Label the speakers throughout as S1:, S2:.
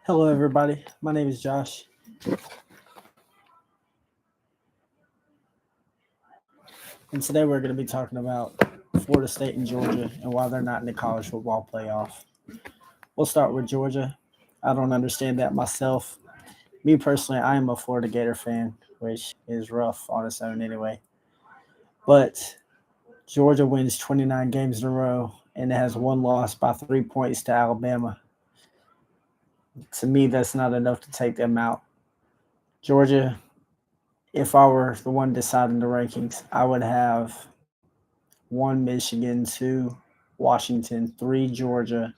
S1: Hello, everybody. My name is Josh, and today we're going to be talking about Florida State and Georgia and why they're not in the college football playoff. We'll start with Georgia. I don't understand that myself. Me personally, I am a Florida Gator fan, which is rough on its own anyway. But Georgia wins 29 games in a row and it has one loss by 3 points to Alabama. To me, that's not enough to take them out. Georgia, if I were the one deciding the rankings, I would have one Michigan, two Washington, three Georgia,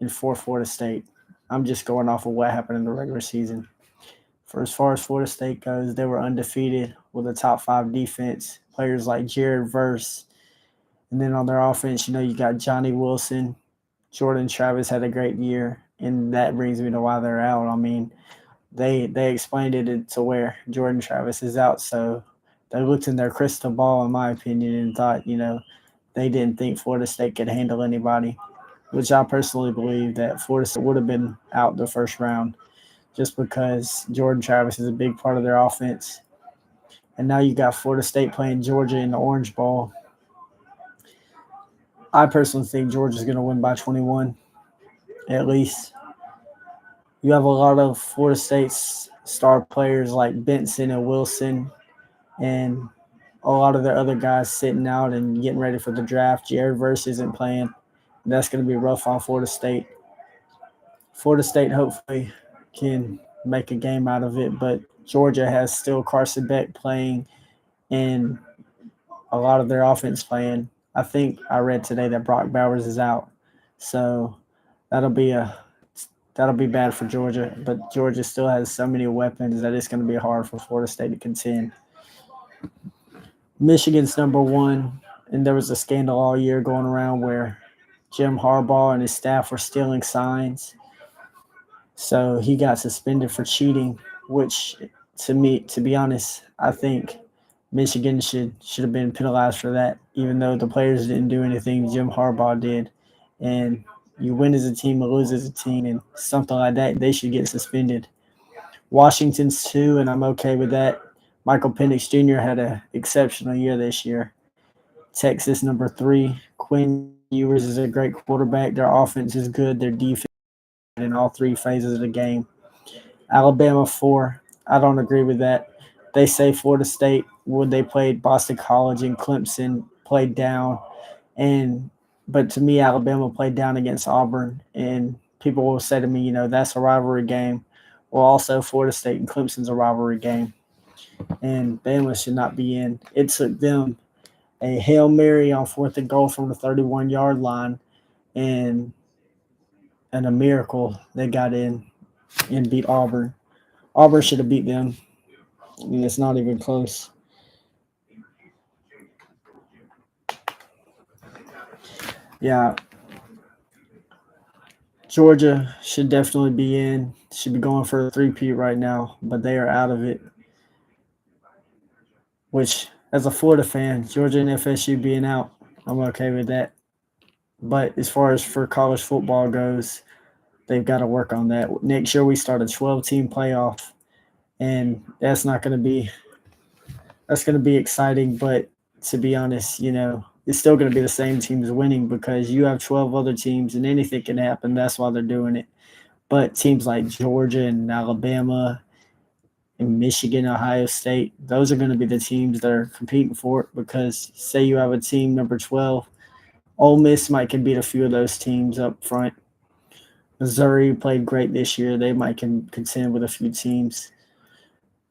S1: and four Florida State. I'm just going off of what happened in the regular season. For as far as Florida State goes, they were undefeated with a top five defense. Players like Jared Verse. And then on their offense, you got Johnny Wilson. Jordan Travis had a great year. And that brings me to why they're out. I mean, they explained it to where Jordan Travis is out. So they looked in their crystal ball, in my opinion, and thought, they didn't think Florida State could handle anybody, which I personally believe that Florida State would have been out the first round just because Jordan Travis is a big part of their offense. And now you got Florida State playing Georgia in the Orange Bowl. I personally think Georgia's going to win by 21, at least. You have a lot of Florida State's star players like Benson and Wilson and a lot of their other guys sitting out and getting ready for the draft. Jared Verse isn't playing. That's going to be rough on Florida State. Florida State hopefully can make a game out of it, but Georgia has still Carson Beck playing and a lot of their offense playing. I think I read today that Brock Bowers is out, so that'll be bad for Georgia. But Georgia still has so many weapons that it's going to be hard for Florida State to contend. Michigan's number one, and there was a scandal all year going around where Jim Harbaugh and his staff were stealing signs. So he got suspended for cheating, which to me, to be honest, I think Michigan should have been penalized for that, even though the players didn't do anything. Jim Harbaugh did. And you win as a team or lose as a team, and something like that, they should get suspended. Washington's two, and I'm okay with that. Michael Penix Jr. had an exceptional year this year. Texas, number three. Quinn Ewers is a great quarterback. Their offense is good. Their defense in all three phases of the game. Alabama, four. I don't agree with that. They say Florida State, when they played Boston College and Clemson, played down. But to me, Alabama played down against Auburn. And people will say to me, that's a rivalry game. Well, also Florida State and Clemson's a rivalry game. And Bama should not be in. It took them a Hail Mary on 4th and goal from the 31-yard line and a miracle they got in and beat Auburn. Auburn should have beat them. I mean, it's not even close. Yeah. Georgia should definitely be in. Should be going for a three-peat right now, but they are out of it. Which, as a Florida fan, Georgia and FSU being out, I'm okay with that. But as far as for college football goes, they've got to work on that. Next year we start a 12-team playoff, and that's going to be exciting. But to be honest, it's still going to be the same teams winning because you have 12 other teams and anything can happen. That's why they're doing it. But teams like Georgia and Alabama and Michigan, Ohio State, those are going to be the teams that are competing for it because say you have a team number 12, Ole Miss might can beat a few of those teams up front. Missouri played great this year. They might can contend with a few teams.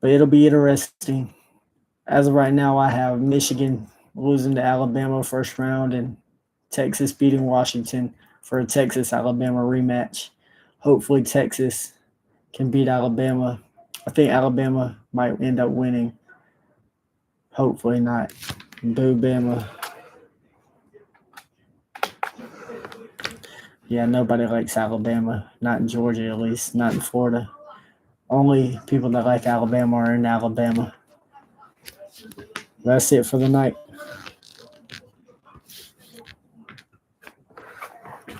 S1: But it'll be interesting. As of right now, I have Michigan losing to Alabama first round and Texas beating Washington for a Texas-Alabama rematch. Hopefully Texas can beat Alabama. I think Alabama might end up winning. Hopefully not. Boo Bama. Yeah, nobody likes Alabama. Not in Georgia, at least. Not in Florida. Only people that like Alabama are in Alabama. That's it for the night.